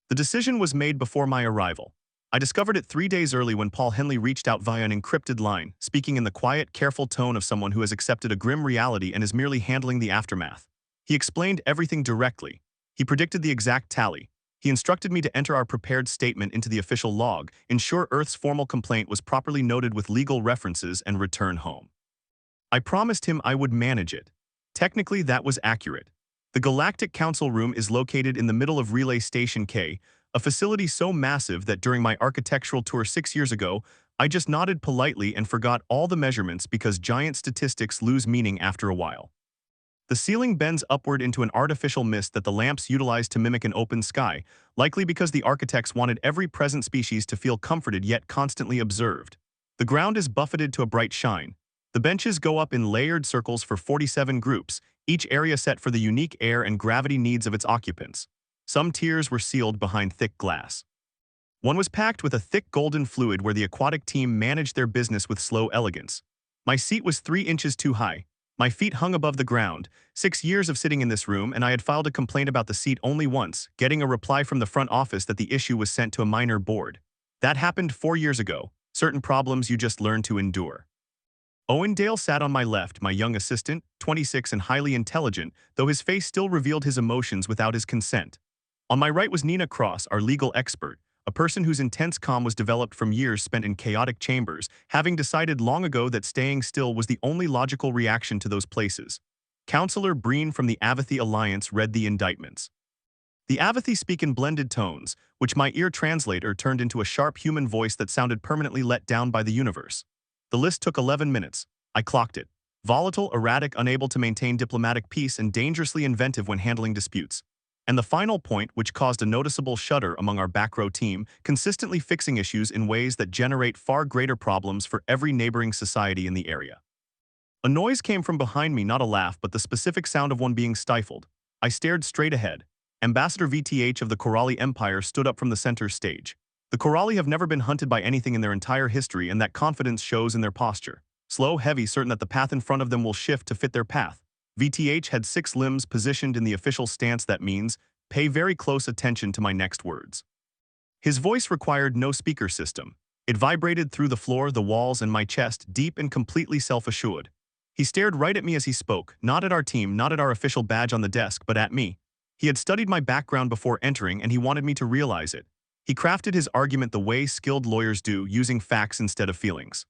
The decision was made before my arrival. I discovered it 3 days early when Paul Henley reached out via an encrypted line, speaking in the quiet, careful tone of someone who has accepted a grim reality and is merely handling the aftermath. He explained everything directly. He predicted the exact tally. He instructed me to enter our prepared statement into the official log, ensure Earth's formal complaint was properly noted with legal references, and return home. I promised him I would manage it. Technically, that was accurate. The Galactic Council room is located in the middle of Relay Station K, a facility so massive that during my architectural tour 6 years ago, I just nodded politely and forgot all the measurements because giant statistics lose meaning after a while. The ceiling bends upward into an artificial mist that the lamps utilize to mimic an open sky, likely because the architects wanted every present species to feel comforted yet constantly observed. The ground is buffeted to a bright shine. The benches go up in layered circles for 47 groups, each area set for the unique air and gravity needs of its occupants. Some tiers were sealed behind thick glass. One was packed with a thick golden fluid where the aquatic team managed their business with slow elegance. My seat was 3 inches too high. My feet hung above the ground. 6 years of sitting in this room, and I had filed a complaint about the seat only once, getting a reply from the front office that the issue was sent to a minor board. That happened 4 years ago. Certain problems you just learn to endure. Owen Dale sat on my left, my young assistant, 26 and highly intelligent, though his face still revealed his emotions without his consent. On my right was Nina Cross, our legal expert, a person whose intense calm was developed from years spent in chaotic chambers, having decided long ago that staying still was the only logical reaction to those places. Counselor Breen from the Avathy Alliance read the indictments. The Avathy speak in blended tones, which my ear translator turned into a sharp human voice that sounded permanently let down by the universe. The list took 11 minutes. I clocked it. Volatile, erratic, unable to maintain diplomatic peace, and dangerously inventive when handling disputes. And the final point, which caused a noticeable shudder among our back row team, consistently fixing issues in ways that generate far greater problems for every neighboring society in the area. A noise came from behind me, not a laugh, but the specific sound of one being stifled. I stared straight ahead. Ambassador VTH of the Coralli Empire stood up from the center stage. The Coralli have never been hunted by anything in their entire history, and that confidence shows in their posture. Slow, heavy, certain that the path in front of them will shift to fit their path. VTH had 6 limbs positioned in the official stance that means, pay very close attention to my next words. His voice required no speaker system. It vibrated through the floor, the walls, and my chest, deep and completely self-assured. He stared right at me as he spoke, not at our team, not at our official badge on the desk, but at me. He had studied my background before entering, and he wanted me to realize it. He crafted his argument the way skilled lawyers do, using facts instead of feelings.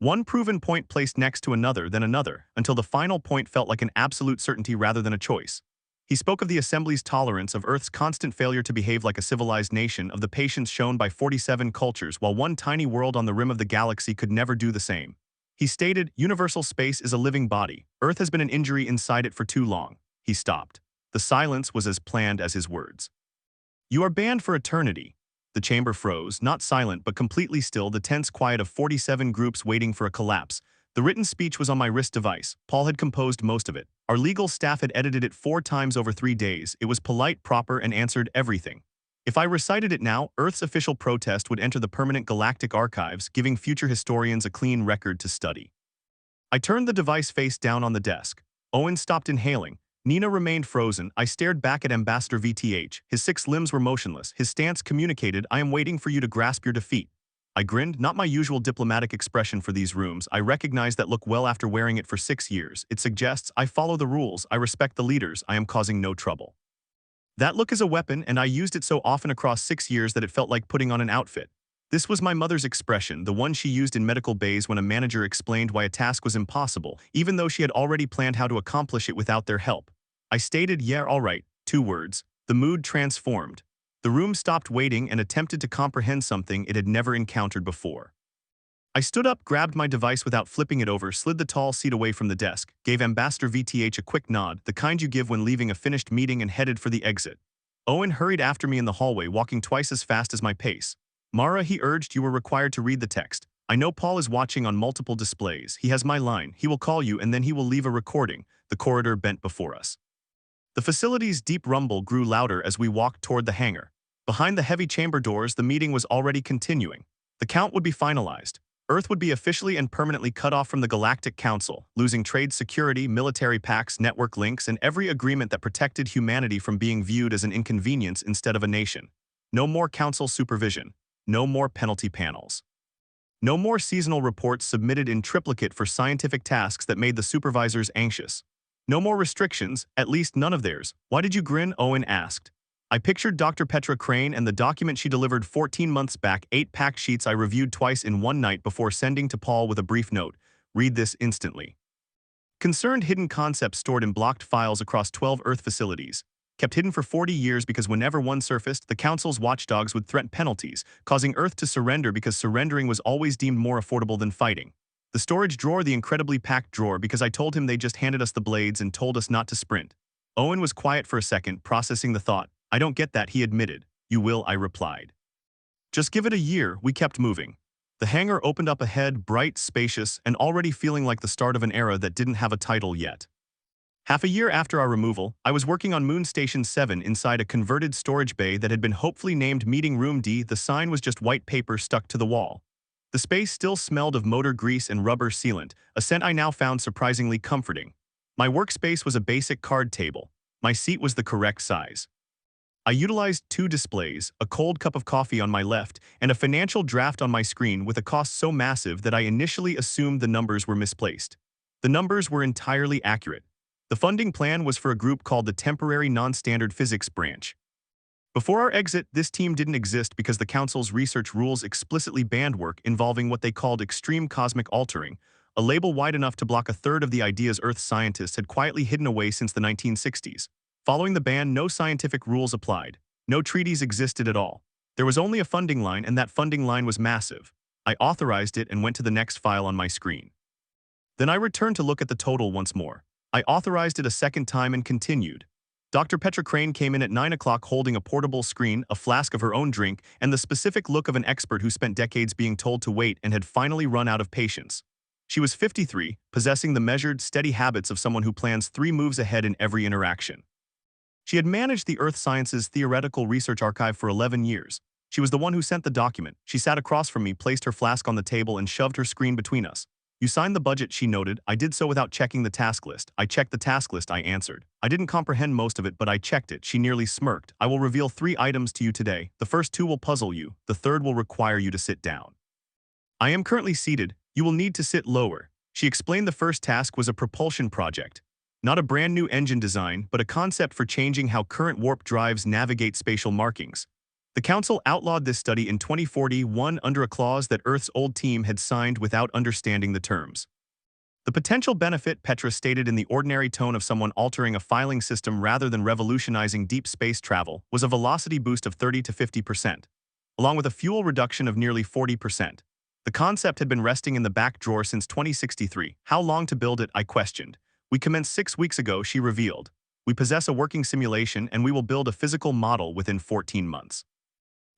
One proven point placed next to another, then another, until the final point felt like an absolute certainty rather than a choice. He spoke of the Assembly's tolerance, of Earth's constant failure to behave like a civilized nation, of the patience shown by 47 cultures, while one tiny world on the rim of the galaxy could never do the same. He stated, universal space is a living body. Earth has been an injury inside it for too long. He stopped. The silence was as planned as his words. You are banned for eternity. The chamber froze, not silent but completely still, the tense quiet of 47 groups waiting for a collapse. The written speech was on my wrist device. Paul had composed most of it. Our legal staff had edited it 4 times over 3 days. It was polite, proper, and answered everything. If I recited it now, Earth's official protest would enter the permanent galactic archives, giving future historians a clean record to study. I turned the device face down on the desk. Owen stopped inhaling. Nina remained frozen. I stared back at Ambassador VTH. His 6 limbs were motionless. His stance communicated, I am waiting for you to grasp your defeat. I grinned, not my usual diplomatic expression for these rooms. I recognize that look well after wearing it for 6 years. It suggests, I follow the rules, I respect the leaders, I am causing no trouble. That look is a weapon, and I used it so often across 6 years that it felt like putting on an outfit. This was my mother's expression, the one she used in medical bays when a manager explained why a task was impossible, even though she had already planned how to accomplish it without their help. I stated, yeah, all right, 2 words. The mood transformed. The room stopped waiting and attempted to comprehend something it had never encountered before. I stood up, grabbed my device without flipping it over, slid the tall seat away from the desk, gave Ambassador VTH a quick nod, the kind you give when leaving a finished meeting, and headed for the exit. Owen hurried after me in the hallway, walking twice as fast as my pace. Mara, he urged, you were required to read the text. I know Paul is watching on multiple displays. He has my line. He will call you and then he will leave a recording. The corridor bent before us. The facility's deep rumble grew louder as we walked toward the hangar. Behind the heavy chamber doors, the meeting was already continuing. The count would be finalized. Earth would be officially and permanently cut off from the Galactic Council, losing trade security, military pacts, network links, and every agreement that protected humanity from being viewed as an inconvenience instead of a nation. No more council supervision. No more penalty panels. No more seasonal reports submitted in triplicate for scientific tasks that made the supervisors anxious. No more restrictions, at least none of theirs. Why did you grin? Owen asked. I pictured Dr. Petra Crane and the document she delivered 14 months back, 8 packed sheets I reviewed twice in one night before sending to Paul with a brief note. Read this instantly. Concerned hidden concepts stored in blocked files across 12 Earth facilities. Kept hidden for 40 years because whenever one surfaced, the Council's watchdogs would threaten penalties, causing Earth to surrender because surrendering was always deemed more affordable than fighting. The storage drawer, the incredibly packed drawer, because I told him they just handed us the blades and told us not to sprint. Owen was quiet for a second, processing the thought. I don't get that, he admitted. You will, I replied. Just give it a year. We kept moving. The hangar opened up ahead, bright, spacious, and already feeling like the start of an era that didn't have a title yet. Half a year after our removal, I was working on Moon Station 7 inside a converted storage bay that had been hopefully named Meeting Room D. The sign was just white paper stuck to the wall. The space still smelled of motor grease and rubber sealant, a scent I now found surprisingly comforting. My workspace was a basic card table. My seat was the correct size. I utilized 2 displays, a cold cup of coffee on my left and a financial draft on my screen with a cost so massive that I initially assumed the numbers were misplaced. The numbers were entirely accurate. The funding plan was for a group called the Temporary Non-Standard Physics Branch. Before our exit, this team didn't exist because the Council's research rules explicitly banned work involving what they called extreme cosmic altering, a label wide enough to block a third of the ideas Earth scientists had quietly hidden away since the 1960s. Following the ban, no scientific rules applied. No treaties existed at all. There was only a funding line, and that funding line was massive. I authorized it and went to the next file on my screen. Then I returned to look at the total once more. I authorized it a second time and continued. Dr. Petra Crane came in at 9 o'clock holding a portable screen, a flask of her own drink, and the specific look of an expert who spent decades being told to wait and had finally run out of patience. She was 53, possessing the measured, steady habits of someone who plans 3 moves ahead in every interaction. She had managed the Earth Sciences Theoretical Research Archive for 11 years. She was the one who sent the document. She sat across from me, placed her flask on the table, and shoved her screen between us. You signed the budget, she noted. I did so without checking the task list. I checked the task list, I answered. I didn't comprehend most of it, but I checked it. She nearly smirked. I will reveal 3 items to you today. The first 2 will puzzle you. The third will require you to sit down. I am currently seated. You will need to sit lower. She explained the first task was a propulsion project. Not a brand new engine design, but a concept for changing how current warp drives navigate spatial markings. The Council outlawed this study in 2041 under a clause that Earth's old team had signed without understanding the terms. The potential benefit, Petra stated in the ordinary tone of someone altering a filing system rather than revolutionizing deep space travel, was a velocity boost of 30 to 50%, along with a fuel reduction of nearly 40%. The concept had been resting in the back drawer since 2063. How long to build it, I questioned. We commenced 6 weeks ago, she revealed. We possess a working simulation and we will build a physical model within 14 months.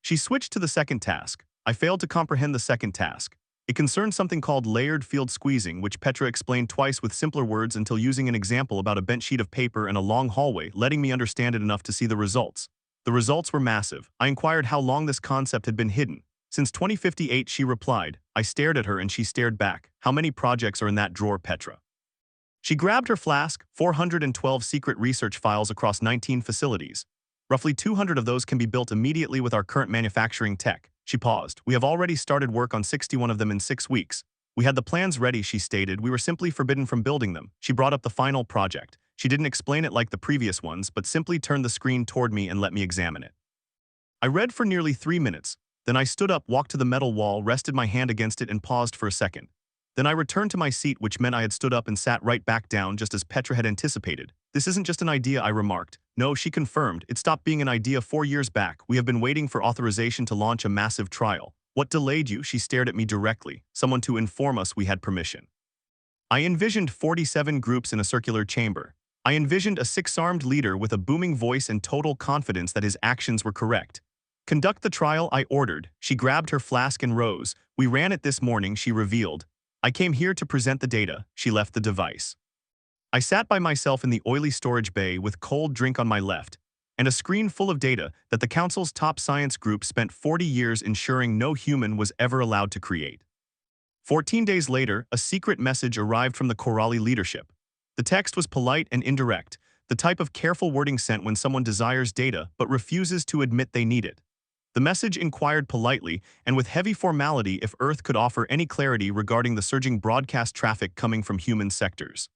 She switched to the second task. I failed to comprehend the second task. It concerned something called layered field squeezing, which Petra explained twice with simpler words until using an example about a bent sheet of paper and a long hallway, letting me understand it enough to see the results. The results were massive. I inquired how long this concept had been hidden. Since 2058, she replied. I stared at her and she stared back. How many projects are in that drawer, Petra? She grabbed her flask, 412 secret research files across 19 facilities. Roughly 200 of those can be built immediately with our current manufacturing tech. She paused. We have already started work on 61 of them in 6 weeks. We had the plans ready, she stated. We were simply forbidden from building them. She brought up the final project. She didn't explain it like the previous ones, but simply turned the screen toward me and let me examine it. I read for nearly 3 minutes. Then I stood up, walked to the metal wall, rested my hand against it, and paused for a second. Then I returned to my seat, which meant I had stood up and sat right back down just as Petra had anticipated. This isn't just an idea, I remarked. No, she confirmed. It stopped being an idea 4 years back. We have been waiting for authorization to launch a massive trial. What delayed you? She stared at me directly. Someone to inform us we had permission. I envisioned 47 groups in a circular chamber. I envisioned a 6-armed leader with a booming voice and total confidence that his actions were correct. Conduct the trial, I ordered. She grabbed her flask and rose. We ran it this morning, she revealed. I came here to present the data. She left the device. I sat by myself in the oily storage bay with cold drink on my left and a screen full of data that the Council's top science group spent 40 years ensuring no human was ever allowed to create. 14 days later, a secret message arrived from the Corelli leadership. The text was polite and indirect, the type of careful wording sent when someone desires data but refuses to admit they need it. The message inquired politely and with heavy formality if Earth could offer any clarity regarding the surging broadcast traffic coming from human sectors.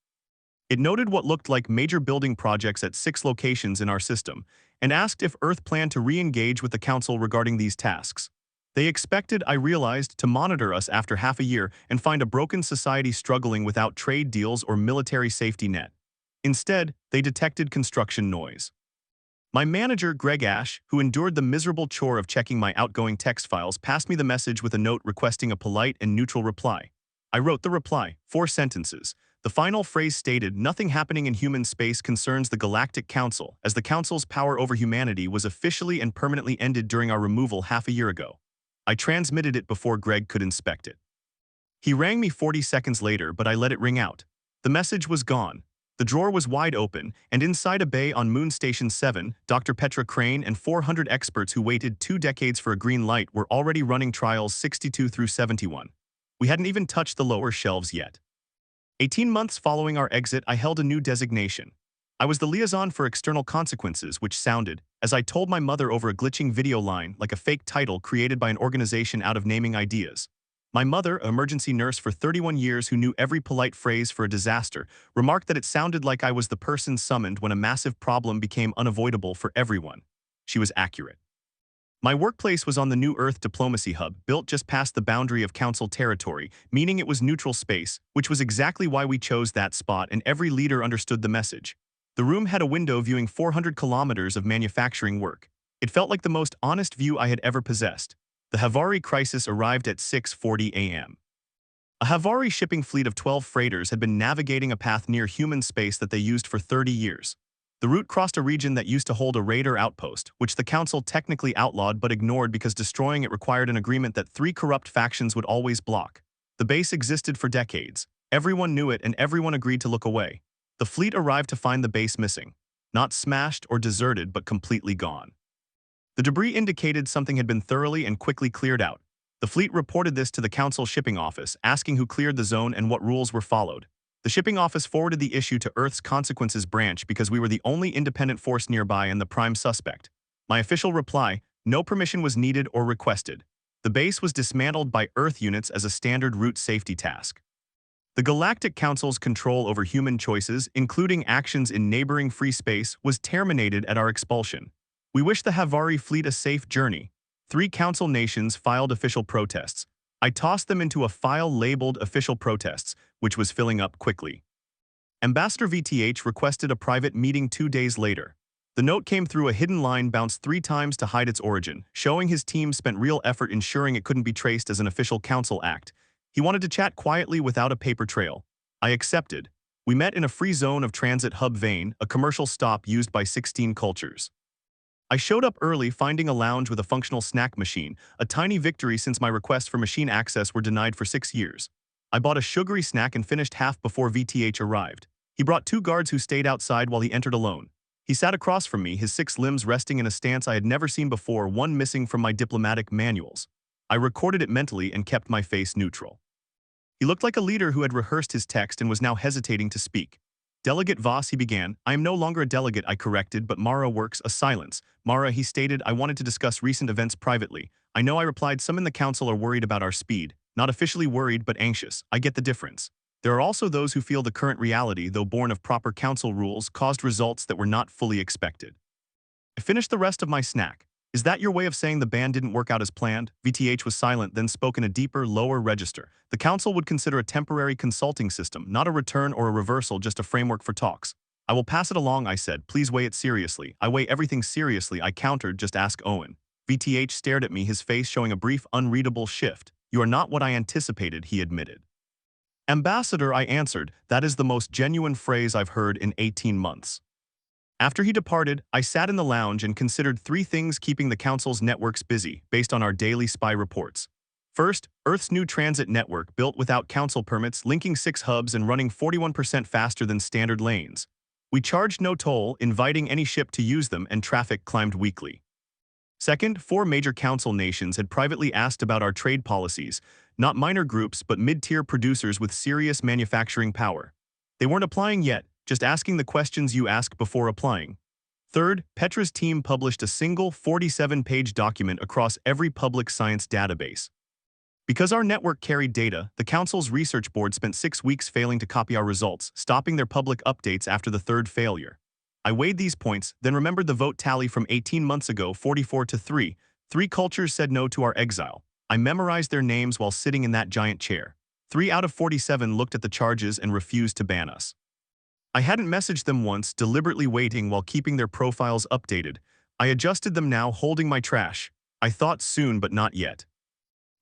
It noted what looked like major building projects at 6 locations in our system and asked if Earth planned to re-engage with the Council regarding these tasks. They expected, I realized, to monitor us after half a year and find a broken society struggling without trade deals or military safety net. Instead, they detected construction noise. My manager, Greg Ash, who endured the miserable chore of checking my outgoing text files, passed me the message with a note requesting a polite and neutral reply. I wrote the reply, 4 sentences. The final phrase stated, "Nothing happening in human space concerns the Galactic Council, as the Council's power over humanity was officially and permanently ended during our removal half a year ago." I transmitted it before Greg could inspect it. He rang me 40 seconds later, but I let it ring out. The message was gone. The drawer was wide open, and inside a bay on Moon Station 7, Dr. Petra Crane and 400 experts who waited 2 decades for a green light were already running trials 62 through 71. We hadn't even touched the lower shelves yet. 18 months following our exit, I held a new designation. I was the liaison for external consequences, which sounded, as I told my mother over a glitching video line, like a fake title created by an organization out of naming ideas. My mother, an emergency nurse for 31 years who knew every polite phrase for a disaster, remarked that it sounded like I was the person summoned when a massive problem became unavoidable for everyone. She was accurate. My workplace was on the New Earth Diplomacy Hub, built just past the boundary of Council territory, meaning it was neutral space, which was exactly why we chose that spot, and every leader understood the message. The room had a window viewing 400 kilometers of manufacturing work. It felt like the most honest view I had ever possessed. The Havari crisis arrived at 6:40 a.m. A Havari shipping fleet of 12 freighters had been navigating a path near human space that they used for 30 years. The route crossed a region that used to hold a raider outpost, which the Council technically outlawed but ignored because destroying it required an agreement that 3 corrupt factions would always block. The base existed for decades. Everyone knew it and everyone agreed to look away. The fleet arrived to find the base missing. Not smashed or deserted, but completely gone. The debris indicated something had been thoroughly and quickly cleared out. The fleet reported this to the Council shipping office, asking who cleared the zone and what rules were followed. The shipping office forwarded the issue to Earth's Consequences branch because we were the only independent force nearby and the prime suspect. My official reply: no permission was needed or requested. The base was dismantled by Earth units as a standard route safety task. The Galactic Council's control over human choices, including actions in neighboring free space, was terminated at our expulsion. We wish the Havari fleet a safe journey. 3 Council nations filed official protests. I tossed them into a file labeled Official Protests, which was filling up quickly. Ambassador VTH requested a private meeting 2 days later. The note came through a hidden line bounced 3 times to hide its origin, showing his team spent real effort ensuring it couldn't be traced as an official Council act. He wanted to chat quietly without a paper trail. I accepted. We met in a free zone of Transit Hub Vane, a commercial stop used by 16 cultures. I showed up early, finding a lounge with a functional snack machine, a tiny victory since my requests for machine access were denied for 6 years. I bought a sugary snack and finished half before VTH arrived. He brought 2 guards who stayed outside while he entered alone. He sat across from me, his 6 limbs resting in a stance I had never seen before, one missing from my diplomatic manuals. I recorded it mentally and kept my face neutral. He looked like a leader who had rehearsed his text and was now hesitating to speak. "Delegate Voss," he began. "I am no longer a delegate," I corrected, "but Mara works." A silence. "Mara," he stated, "I wanted to discuss recent events privately." "I know," I replied. "Some in the Council are worried about our speed. Not officially worried, but anxious. I get the difference. There are also those who feel the current reality, though born of proper Council rules, caused results that were not fully expected." I finished the rest of my snack. "Is that your way of saying the ban didn't work out as planned?" VTH was silent, then spoke in a deeper, lower register. "The Council would consider a temporary consulting system, not a return or a reversal, just a framework for talks." "I will pass it along," I said. "Please weigh it seriously." "I weigh everything seriously," I countered. "Just ask Owen." VTH stared at me, his face showing a brief, unreadable shift. "You are not what I anticipated," he admitted. "Ambassador," I answered, "that is the most genuine phrase I've heard in 18 months. After he departed, I sat in the lounge and considered 3 things keeping the Council's networks busy, based on our daily spy reports. First, Earth's new transit network, built without Council permits, linking 6 hubs and running 41% faster than standard lanes. We charged no toll, inviting any ship to use them, and traffic climbed weekly. Second, 4 major Council nations had privately asked about our trade policies, not minor groups but mid-tier producers with serious manufacturing power. They weren't applying yet, just asking the questions you ask before applying. Third, Petra's team published a single 47-page document across every public science database. Because our network carried data, the Council's research board spent 6 weeks failing to copy our results, stopping their public updates after the third failure. I weighed these points, then remembered the vote tally from 18 months ago, 44 to 3. 3 cultures said no to our exile. I memorized their names while sitting in that giant chair. 3 out of 47 looked at the charges and refused to ban us. I hadn't messaged them once, deliberately waiting while keeping their profiles updated. I adjusted them now, holding my trash. I thought soon, but not yet.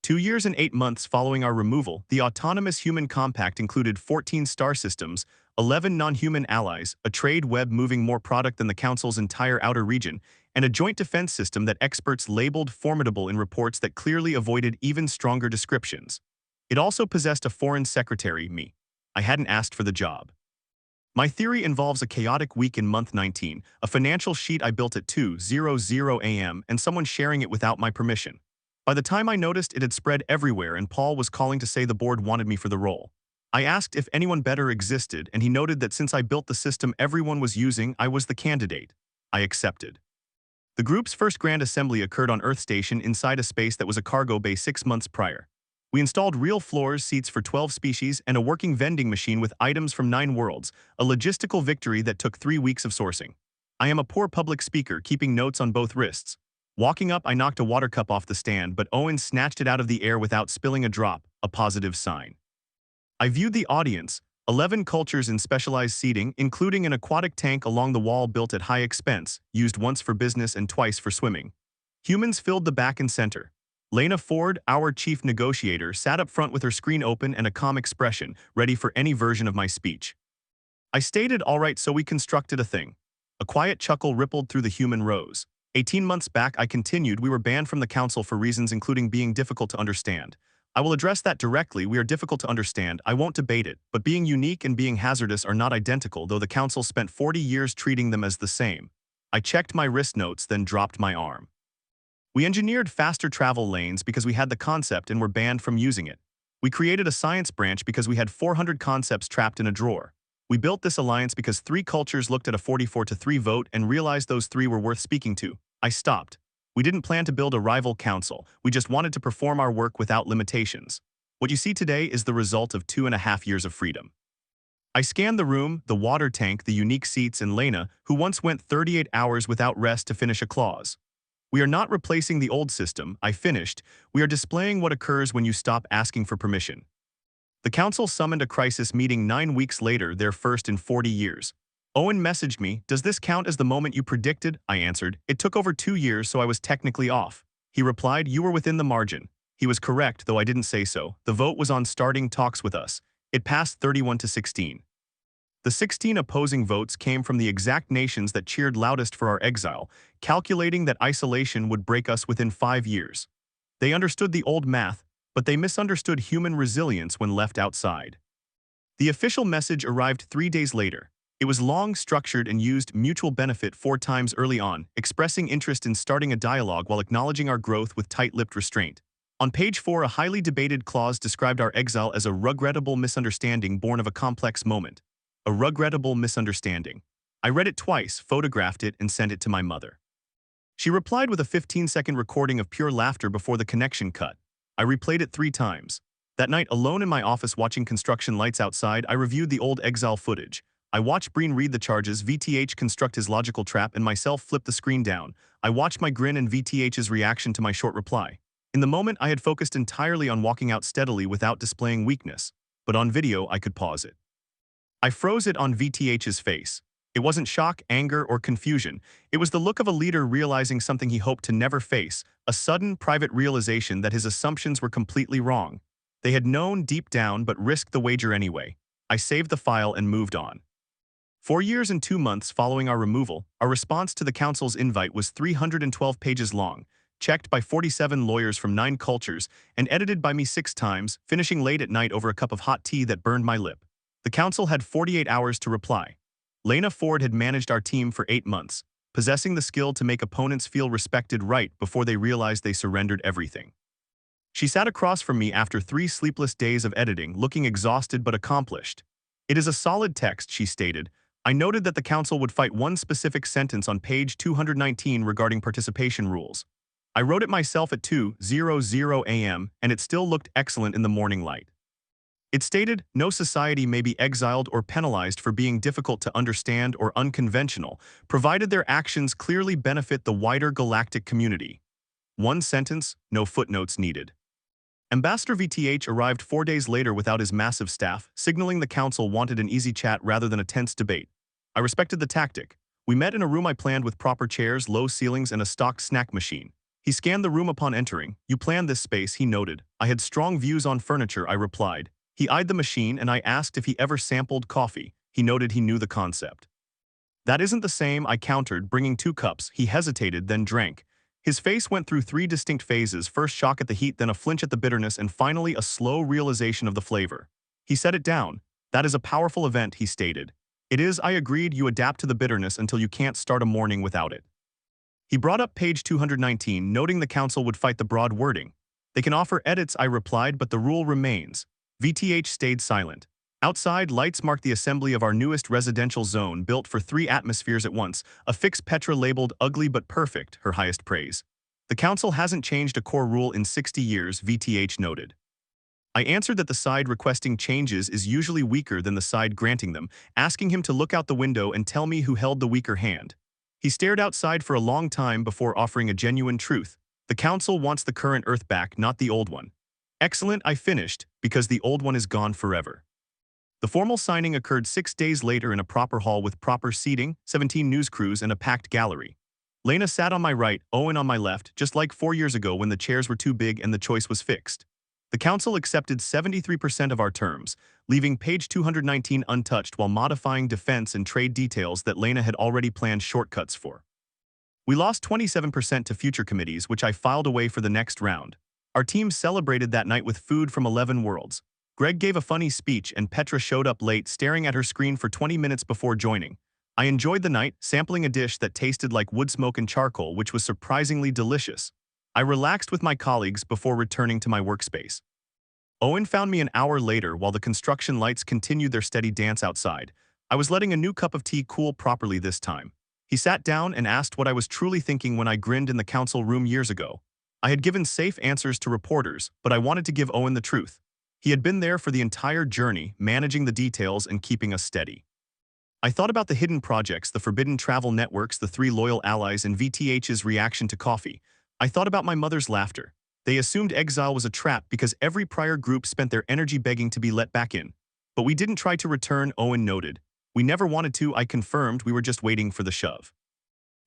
2 years and 8 months following our removal, the Autonomous Human Compact included 14 star systems, 11 non-human allies, a trade web moving more product than the Council's entire outer region, and a joint defense system that experts labeled formidable in reports that clearly avoided even stronger descriptions. It also possessed a foreign secretary, me. I hadn't asked for the job. My theory involves a chaotic week in month 19, a financial sheet I built at 2:00 a.m., and someone sharing it without my permission. By the time I noticed, it had spread everywhere and Paul was calling to say the board wanted me for the role. I asked if anyone better existed, and he noted that since I built the system everyone was using, I was the candidate. I accepted. The group's first grand assembly occurred on Earth Station inside a space that was a cargo bay 6 months prior. We installed real floors, seats for 12 species, and a working vending machine with items from 9 worlds, a logistical victory that took 3 weeks of sourcing. I am a poor public speaker, keeping notes on both wrists. Walking up, I knocked a water cup off the stand, but Owen snatched it out of the air without spilling a drop, a positive sign. I viewed the audience, 11 cultures in specialized seating, including an aquatic tank along the wall built at high expense, used once for business and twice for swimming. Humans filled the back and center. Lena Ford, our chief negotiator, sat up front with her screen open and a calm expression, ready for any version of my speech. I stated, "All right, so we constructed a thing." A quiet chuckle rippled through the human rows. 18 months back, I continued, we were banned from the Council for reasons including being difficult to understand. I will address that directly. We are difficult to understand. I won't debate it, but being unique and being hazardous are not identical, though the Council spent 40 years treating them as the same. I checked my wrist notes, then dropped my arm. We engineered faster travel lanes because we had the concept and were banned from using it. We created a science branch because we had 400 concepts trapped in a drawer. We built this alliance because 3 cultures looked at a 44 to 3 vote and realized those 3 were worth speaking to. I stopped. We didn't plan to build a rival council. We just wanted to perform our work without limitations. What you see today is the result of 2.5 years of freedom. I scanned the room, the water tank, the unique seats, and Lena, who once went 38 hours without rest to finish a clause. We are not replacing the old system, I finished. We are displaying what occurs when you stop asking for permission. The Council summoned a crisis meeting 9 weeks later, their first in 40 years. Owen messaged me, "Does this count as the moment you predicted?" I answered, "It took over 2 years, so I was technically off." He replied, "You were within the margin." He was correct, though I didn't say so. The vote was on starting talks with us. It passed 31 to 16. The 16 opposing votes came from the exact nations that cheered loudest for our exile, calculating that isolation would break us within 5 years. They understood the old math, but they misunderstood human resilience when left outside. The official message arrived 3 days later. It was long, structured, and used mutual benefit 4 times early on, expressing interest in starting a dialogue while acknowledging our growth with tight-lipped restraint. On page 4, a highly debated clause described our exile as a regrettable misunderstanding born of a complex moment. A regrettable misunderstanding. I read it twice, photographed it, and sent it to my mother. She replied with a 15-second recording of pure laughter before the connection cut. I replayed it 3 times. That night, alone in my office watching construction lights outside, I reviewed the old exile footage. I watched Breen read the charges, VTH construct his logical trap, and myself flip the screen down. I watched my grin and VTH's reaction to my short reply. In the moment, I had focused entirely on walking out steadily without displaying weakness, but on video, I could pause it. I froze it on VTH's face. It wasn't shock, anger, or confusion. It was the look of a leader realizing something he hoped to never face, a sudden, private realization that his assumptions were completely wrong. They had known deep down but risked the wager anyway. I saved the file and moved on. 4 years and 2 months following our removal, our response to the Council's invite was 312 pages long, checked by 47 lawyers from 9 cultures, and edited by me 6 times, finishing late at night over a cup of hot tea that burned my lip. The Council had 48 hours to reply. Lena Ford had managed our team for 8 months, possessing the skill to make opponents feel respected right before they realized they surrendered everything. She sat across from me after 3 sleepless days of editing, looking exhausted but accomplished. "It is a solid text," she stated. I noted that the council would fight one specific sentence on page 219 regarding participation rules. I wrote it myself at 2:00 a.m., and it still looked excellent in the morning light. It stated, no society may be exiled or penalized for being difficult to understand or unconventional, provided their actions clearly benefit the wider galactic community. One sentence, no footnotes needed. Ambassador VTH arrived 4 days later without his massive staff, signaling the council wanted an easy chat rather than a tense debate. I respected the tactic. We met in a room I planned with proper chairs, low ceilings, and a stocked snack machine. He scanned the room upon entering. You planned this space, he noted. I had strong views on furniture, I replied. He eyed the machine and I asked if he ever sampled coffee. He noted he knew the concept. That isn't the same, I countered, bringing 2 cups. He hesitated, then drank. His face went through 3 distinct phases, first shock at the heat, then a flinch at the bitterness, and finally a slow realization of the flavor. He set it down. That is a powerful event, he stated. It is, I agreed. You adapt to the bitterness until you can't start a morning without it. He brought up page 219, noting the council would fight the broad wording. They can offer edits, I replied, but the rule remains. VTH stayed silent. Outside, lights marked the assembly of our newest residential zone, built for 3 atmospheres at once, a fixed Petra labeled ugly but perfect, her highest praise. The council hasn't changed a core rule in 60 years, VTH noted. I answered that the side requesting changes is usually weaker than the side granting them, asking him to look out the window and tell me who held the weaker hand. He stared outside for a long time before offering a genuine truth. The council wants the current Earth back, not the old one. Excellent, I finished, because the old one is gone forever. The formal signing occurred 6 days later in a proper hall with proper seating, 17 news crews, and a packed gallery. Lena sat on my right, Owen on my left, just like 4 years ago when the chairs were too big and the choice was fixed. The council accepted 73% of our terms, leaving page 219 untouched while modifying defense and trade details that Lena had already planned shortcuts for. We lost 27% to future committees, which I filed away for the next round. Our team celebrated that night with food from 11 worlds. Greg gave a funny speech and Petra showed up late, staring at her screen for 20 minutes before joining. I enjoyed the night, sampling a dish that tasted like wood smoke and charcoal, which was surprisingly delicious. I relaxed with my colleagues before returning to my workspace. Owen found me an hour later while the construction lights continued their steady dance outside. I was letting a new cup of tea cool properly this time. He sat down and asked what I was truly thinking when I grinned in the council room years ago. I had given safe answers to reporters, but I wanted to give Owen the truth. He had been there for the entire journey, managing the details and keeping us steady. I thought about the hidden projects, the forbidden travel networks, the 3 loyal allies, and VTH's reaction to coffee. I thought about my mother's laughter. They assumed exile was a trap because every prior group spent their energy begging to be let back in. But we didn't try to return, Owen noted. We never wanted to, I confirmed. We were just waiting for the shove.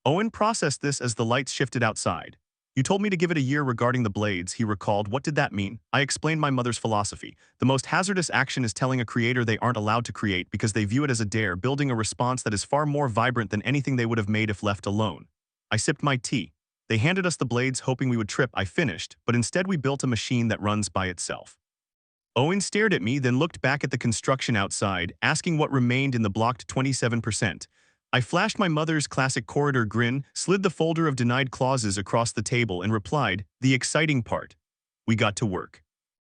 Owen processed this as the lights shifted outside. You told me to give it a year regarding the blades, he recalled. What did that mean? I explained my mother's philosophy. The most hazardous action is telling a creator they aren't allowed to create because they view it as a dare, building a response that is far more vibrant than anything they would have made if left alone. I sipped my tea. They handed us the blades hoping we would trip, I finished, but instead we built a machine that runs by itself. Owen stared at me, then looked back at the construction outside, asking what remained in the blocked 27%. I flashed my mother's classic corridor grin, slid the folder of denied clauses across the table, and replied, the exciting part. We got to work.